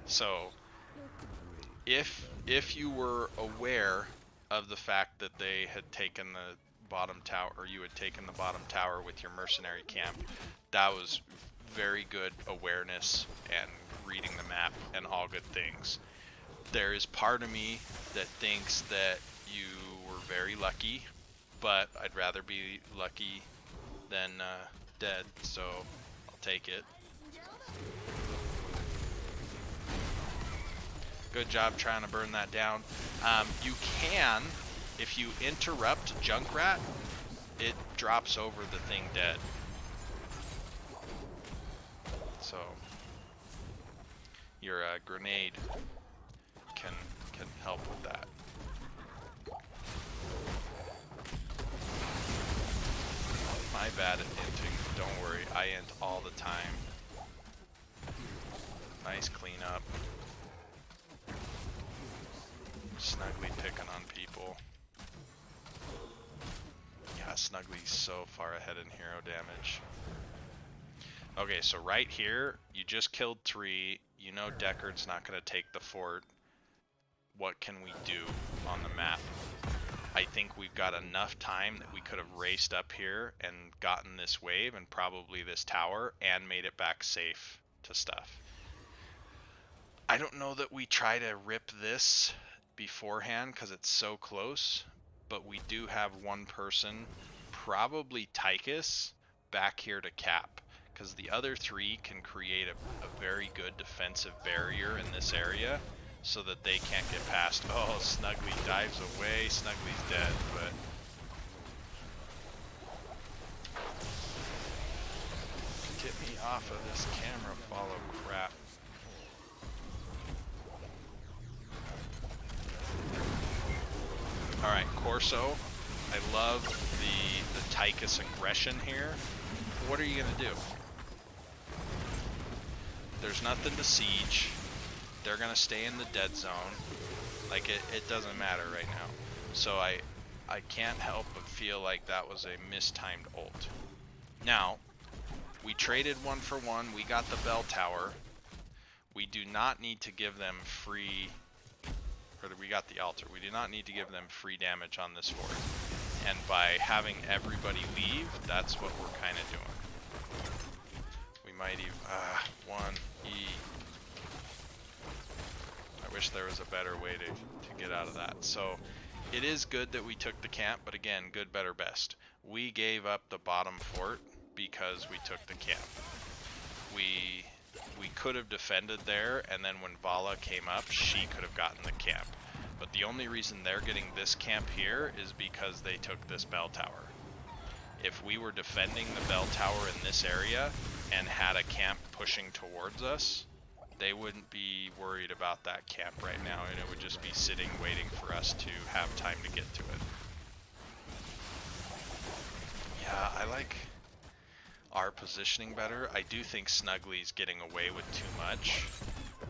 So if you were aware of the fact that they had taken the bottom tower, or you had taken the bottom tower with your mercenary camp, that was very good awareness and reading the map and all good things. There is part of me that thinks that you were very lucky, but I'd rather be lucky than dead, so I'll take it. Good job trying to burn that down. You can, if you interrupt Junkrat, it drops over the thing dead. So your grenade can help with that. My bad at inting. Don't worry, I int all the time. Nice cleanup. Snuggly picking on people. Yeah, Snuggly's so far ahead in hero damage. Okay, so right here, you just killed 3. You know Deckard's not going to take the fort. What can we do on the map? I think we've got enough time that we could have raced up here and gotten this wave and probably this tower and made it back safe to stuff. I don't know that we try to rip this beforehand because it's so close, but we do have one person, probably Tychus, back here to cap, because the other 3 can create a very good defensive barrier in this area so that they can't get past. Oh, Snuggly dives away. Snuggly's dead, but get me off of this camera follow crap. Alright, Corso. I love the Tychus aggression here. What are you going to do? There's nothing to siege. They're going to stay in the dead zone. Like, it doesn't matter right now. So I can't help but feel like that was a mistimed ult. Now, we traded 1 for 1. We got the bell tower. We do not need to give them free... Or we got the altar. We do not need to give them free damage on this fort. And by having everybody leave, that's what we're kind of doing. We might even... 1E. I wish there was a better way to get out of that. So, it is good that we took the camp, but again, good, better, best. We gave up the bottom fort because we took the camp. We we could have defended there, and then when Vala came up, she could have gotten the camp. But the only reason they're getting this camp here is because they took this bell tower. If we were defending the bell tower in this area and had a camp pushing towards us, they wouldn't be worried about that camp right now, and it would just be sitting waiting for us to have time to get to it. Yeah, I like our positioning better. I do think Snuggly's getting away with too much.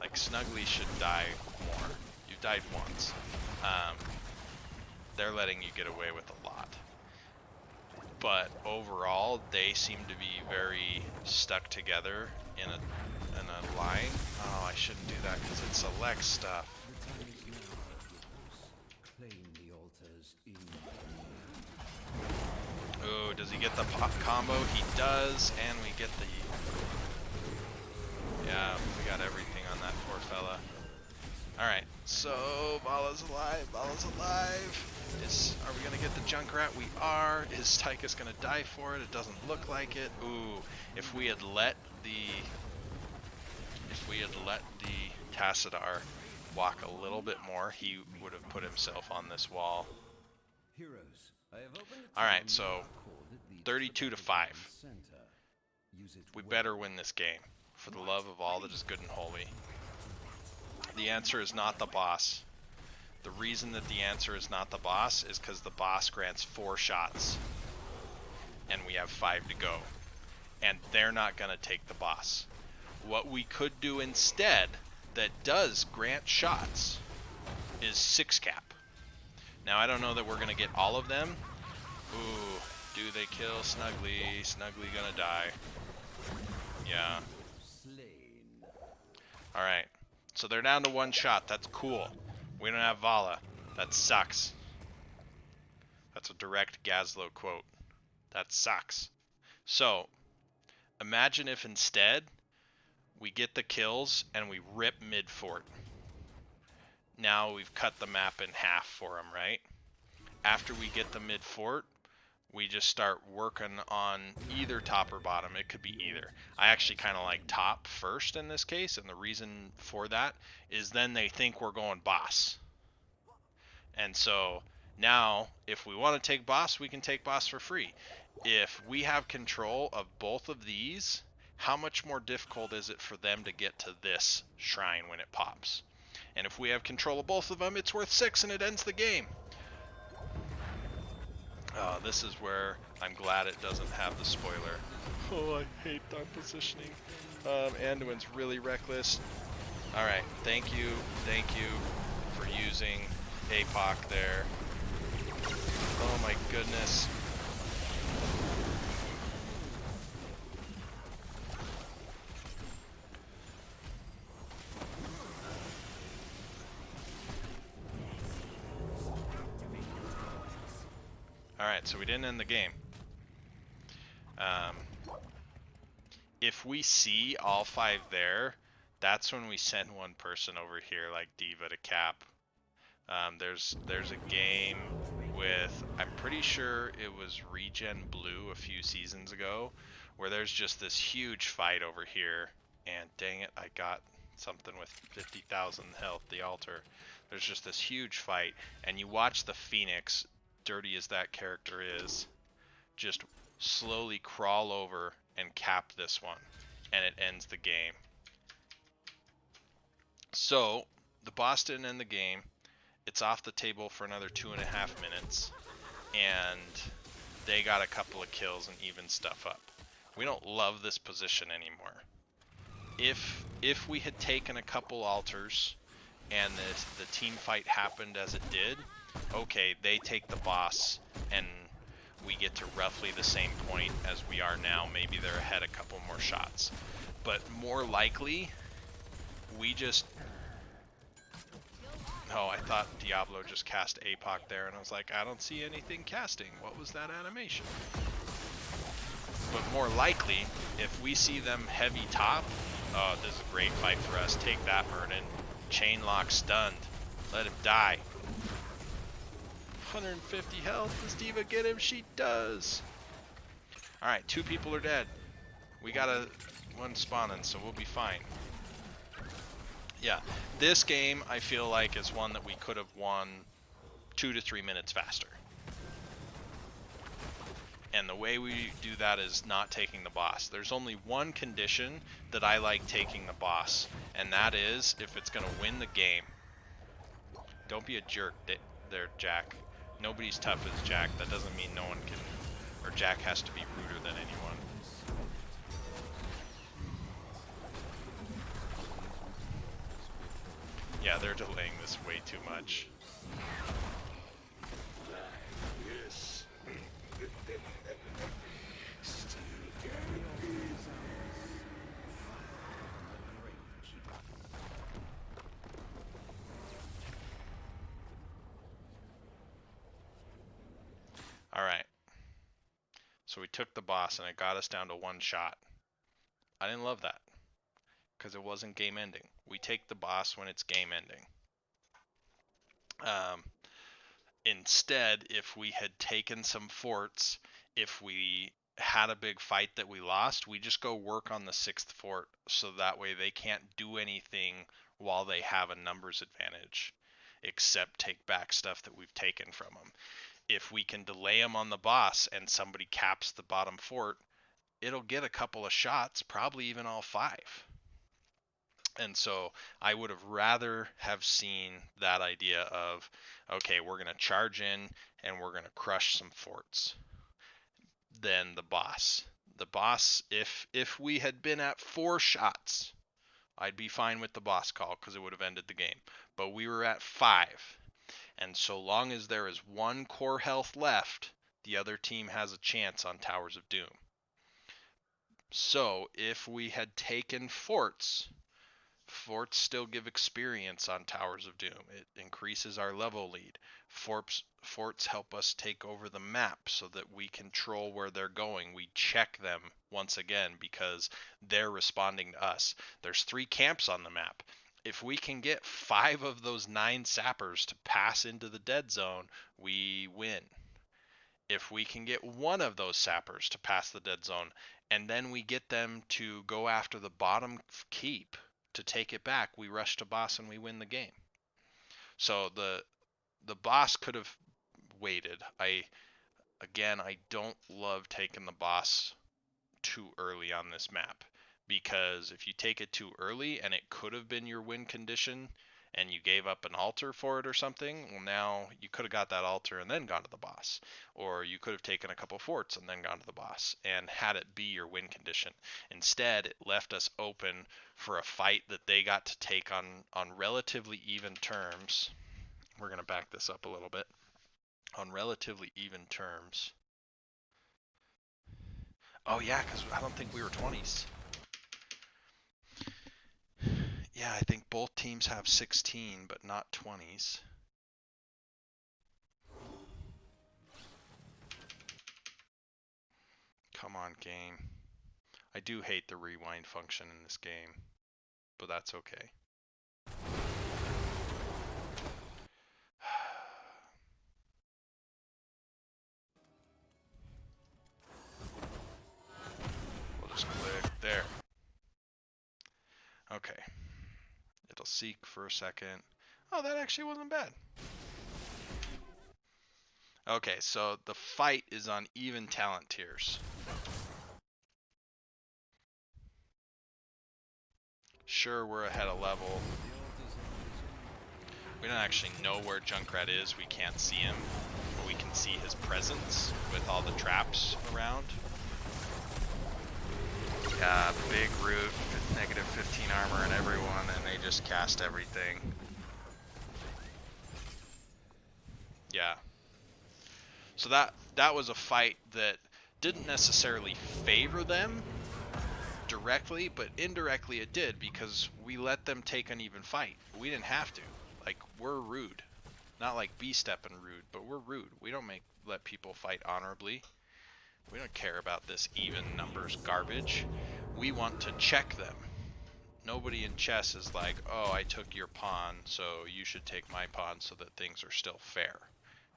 Like, Snuggly should die more. You've died once. They're letting you get away with a lot. But overall, they seem to be very stuck together in a line. Oh, I shouldn't do that because it selects stuff. Oh, does he get the pop combo? He does, and we get the... Yeah, we got everything on that poor fella. Alright, so Vala's alive, Vala's alive. Are we gonna get the Junkrat? We are. Is Tychus gonna die for it? It doesn't look like it. Ooh, if we had let the Tassadar walk a little bit more, he would have put himself on this wall. Alright, so 32-5. We better win this game, for the love of all that is good and holy. The answer is not the boss. The reason that the answer is not the boss is because the boss grants 4 shots. And we have 5 to go. And they're not going to take the boss. What we could do instead, that does grant shots, is 6 cap. Now I don't know that we're going to get all of them. Ooh, do they kill Snuggly? Snuggly gonna die. Yeah. Alright. So they're down to 1 shot. That's cool. We don't have Vala. That sucks. That's a direct Gazlo quote. That sucks. So, imagine if instead we get the kills and we rip mid-fort. Now we've cut the map in half for them, right? After we get the mid-fort, we just start working on either top or bottom. It could be either. I actually kind of like top first in this case, and the reason for that is then they think we're going boss. And so now, if we want to take boss, we can take boss for free. If we have control of both of these, how much more difficult is it for them to get to this shrine when it pops? And if we have control of both of them, it's worth 6 and it ends the game. This is where I'm glad it doesn't have the spoiler. Oh, I hate our positioning. Anduin's really reckless. Alright, thank you for using APOC there. Oh my goodness. Alright, so we didn't end the game. If we see all 5 there, that's when we send one person over here like Diva to cap. There's a game with, I'm pretty sure it was Regen Blue a few seasons ago, where there's just this huge fight over here, and dang it, I got something with 50,000 health, the altar. There's just this huge fight, and you watch the Phoenix, dirty as that character is, just slowly crawl over and cap this one, and it ends the game. So the boss didn't end the game. It's off the table for another 2.5 minutes, and they got a couple of kills and even stuff up. We don't love this position anymore. If we had taken a couple altars and the team fight happened as it did, okay, they take the boss and we get to roughly the same point as we are now. Maybe they're ahead a couple more shots. But more likely, we just... Oh, I thought Diablo just cast APOC there, and I was like, I don't see anything casting. What was that animation? But more likely, if we see them heavy top, oh, this is a great fight for us. Take that, Merlin. Chainlock stunned. Let him die. 150 health. Does Diva get him? She does. Alright, 2 people are dead. We got one spawning, so we'll be fine. Yeah, this game I feel like is one that we could have won 2 to 3 minutes faster. And the way we do that is not taking the boss. There's only one condition that I like taking the boss, and that is if it's going to win the game. Don't be a jerk there, Jack. Nobody's tough as Jack. That doesn't mean no one can, or Jack has to be ruder than anyone. Yeah, they're delaying this way too much. Alright, so we took the boss and it got us down to one shot. I didn't love that, because it wasn't game ending. We take the boss when it's game ending. Instead, if we had taken some forts, if we had a big fight that we lost, we just go work on the 6th fort, so that way they can't do anything while they have a numbers advantage, except take back stuff that we've taken from them. If we can delay them on the boss and somebody caps the bottom fort, it'll get a couple of shots, probably even all 5. And so I would have rather have seen that idea of, okay, we're going to charge in and we're going to crush some forts, than the boss. The boss, if we had been at 4 shots, I'd be fine with the boss call because it would have ended the game. But we were at 5. And so long as there is 1 core health left, the other team has a chance on Towers of Doom. So if we had taken forts, forts still give experience on Towers of Doom. It increases our level lead. Forts help us take over the map so that we control where they're going. We check them once again because they're responding to us. There's 3 camps on the map. If we can get 5 of those 9 sappers to pass into the dead zone, we win. If we can get 1 of those sappers to pass the dead zone, and then we get them to go after the bottom keep to take it back, we rush to boss and we win the game. So the boss could have waited. I don't love taking the boss too early on this map, because if you take it too early and it could have been your win condition and you gave up an altar for it or something, well, now you could have got that altar and then gone to the boss, or you could have taken a couple forts and then gone to the boss and had it be your win condition. Instead, it left us open for a fight that they got to take on relatively even terms. We're going to back this up a little bit. On relatively even terms. Oh yeah, because I don't think we were 20s. Yeah, I think both teams have 16, but not 20s. Come on, game. I do hate the rewind function in this game, but that's okay. We'll just click there. Okay. It'll seek for a second. Oh, that actually wasn't bad. Okay, so the fight is on even talent tiers. Sure, we're ahead of level. We don't actually know where Junkrat is. We can't see him, but we can see his presence with all the traps around. Yeah, big root, negative 15 armor and everyone, and they just cast everything. Yeah. So that was a fight that didn't necessarily favor them directly, but indirectly it did, because we let them take an even fight. We didn't have to. Like, we're rude. Not like B-stepping rude, but we're rude. We don't let people fight honorably. We don't care about this even numbers garbage. We want to check them. Nobody in chess is like, oh, I took your pawn, so you should take my pawn so that things are still fair.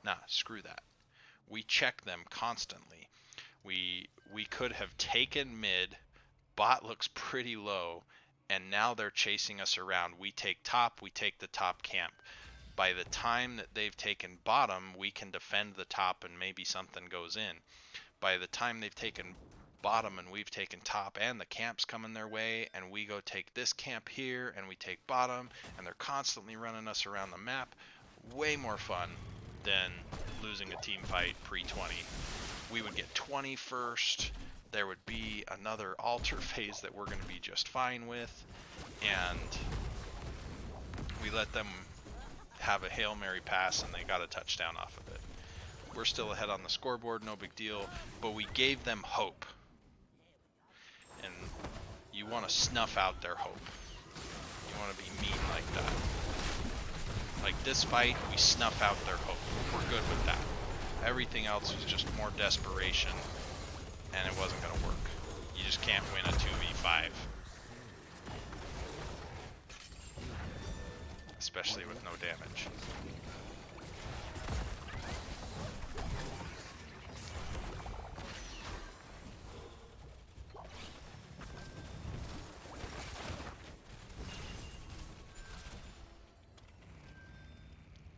Nah, screw that. We check them constantly. We could have taken mid. Bot looks pretty low, and now they're chasing us around. We take top, we take the top camp. By the time that they've taken bottom, we can defend the top and maybe something goes in. By the time they've taken bottom and we've taken top and the camp's coming their way and we go take this camp here and we take bottom and they're constantly running us around the map, way more fun than losing a team fight pre-20. We would get 20 first. There would be another altar phase that we're going to be just fine with, and we let them have a Hail Mary pass and they got a touchdown off of it. We're still ahead on the scoreboard, no big deal, but we gave them hope. And you want to snuff out their hope. You want to be mean like that. Like this fight, we snuff out their hope. We're good with that. Everything else was just more desperation, and it wasn't going to work. You just can't win a 2v5. Especially with no damage.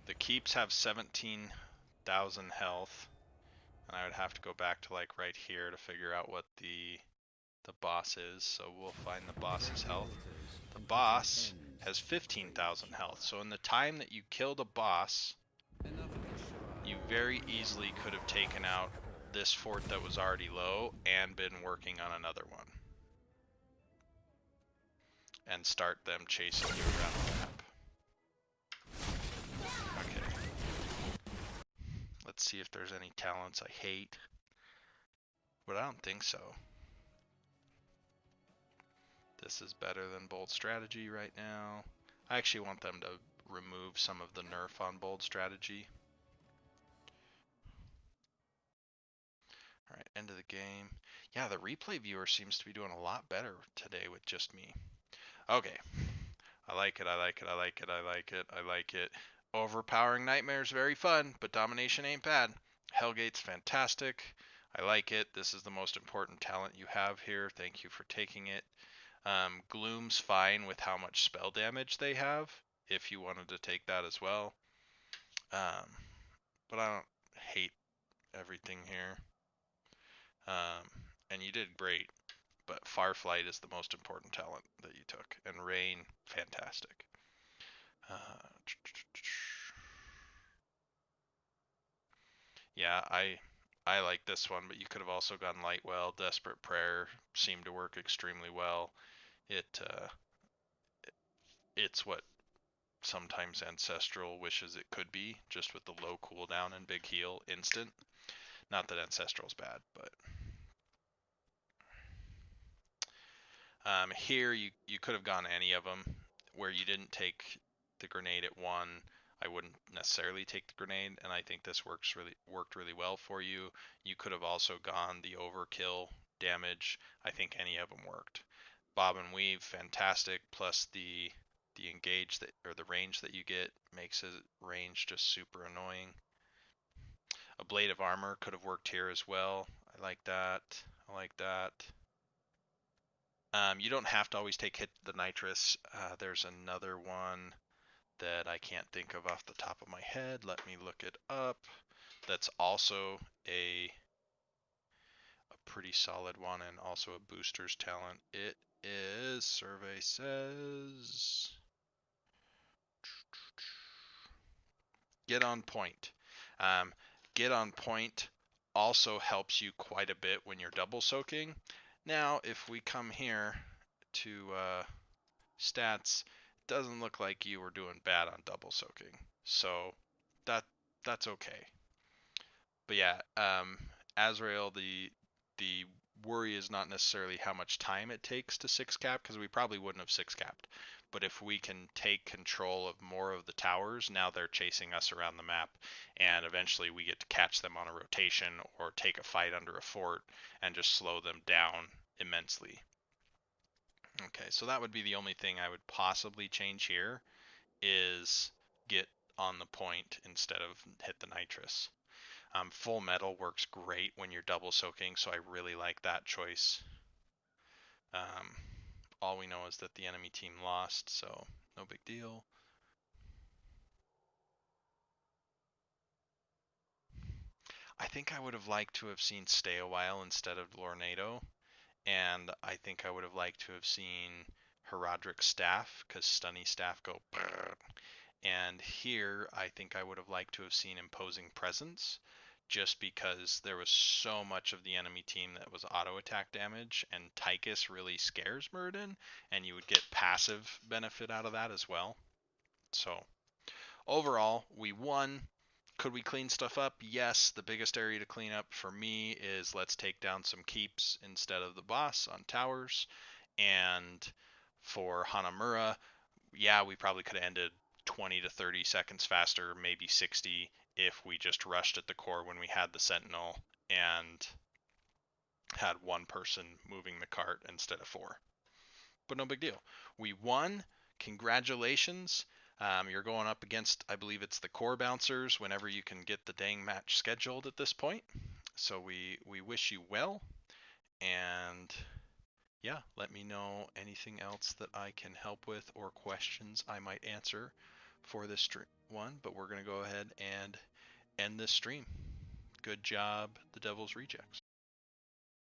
The keeps have 17,000 health, and I would have to go back to like right here to figure out what the boss is. So we'll find the boss's health. The boss has 15,000 health. So in the time that you killed a boss, you very easily could have taken out this fort that was already low and been working on another one. And start them chasing you around the map. Okay. Let's see if there's any talents I hate. But I don't think so. This is better than bold strategy right now. I actually want them to remove some of the nerf on bold strategy. Alright, end of the game. Yeah, the replay viewer seems to be doing a lot better today with just me. Okay. I like it, I like it, I like it, I like it, I like it. Overpowering Nightmare's very fun, but Domination ain't bad. Hellgate's fantastic. I like it. This is the most important talent you have here. Thank you for taking it. Gloom's fine with how much spell damage they have, if you wanted to take that as well. But I don't hate everything here. And you did great, but Farflight is the most important talent that you took, and Rain, fantastic. Yeah, I like this one, but you could have also gone Lightwell. Desperate Prayer seemed to work extremely well. It's what sometimes Ancestral wishes it could be, just with the low cooldown and big heal instant. Not that Ancestral's bad, but here you could have gone any of them. Where you didn't take the grenade at 1, I wouldn't necessarily take the grenade, and I think this worked really well for you. You could have also gone the overkill damage. I think any of them worked. Bob and Weave, fantastic. Plus the engage that, or the range that you get, makes his range just super annoying. A Blade of Armor could have worked here as well. I like that. I like that. You don't have to always take hit the nitrous. There's another one that I can't think of off the top of my head. Let me look it up. That's also a pretty solid one, and also a booster's talent. It is, survey says, Get on Point. Get on Point also helps you quite a bit when you're double soaking. Now, if we come here to stats, it doesn't look like you were doing bad on double soaking, so that's okay. But yeah, Azrael, the worry is not necessarily how much time it takes to 6-cap, because we probably wouldn't have 6-capped. But if we can take control of more of the towers, now they're chasing us around the map, and eventually we get to catch them on a rotation or take a fight under a fort and just slow them down immensely. Okay, so that would be the only thing I would possibly change here, is get on the point instead of hit the nitrous. Full Metal works great when you're double soaking, so I really like that choice. all we know is that the enemy team lost, so no big deal. I think I would have liked to have seen Stay a While instead of Lornado, and I think I would have liked to have seen Herodric's staff, because Stunny staff go brrr. And here, I think I would have liked to have seen Imposing Presence, just because there was so much of the enemy team that was auto attack damage, and Tychus really scares Muradin, and you would get passive benefit out of that as well. So overall, we won. Could we clean stuff up? Yes. The biggest area to clean up for me is let's take down some keeps instead of the boss on towers. And for Hanamura, yeah, we probably could have ended 20 to 30 seconds faster, maybe 60, if we just rushed at the core when we had the Sentinel and had one person moving the cart instead of four. But no big deal. We won. Congratulations. You're going up against, I believe it's the core bouncers whenever you can get the dang match scheduled at this point. So we wish you well. And yeah, let me know anything else that I can help with or questions I might answer for this one. But we're going to go ahead and end this stream. Good job, the Devil's Rejects.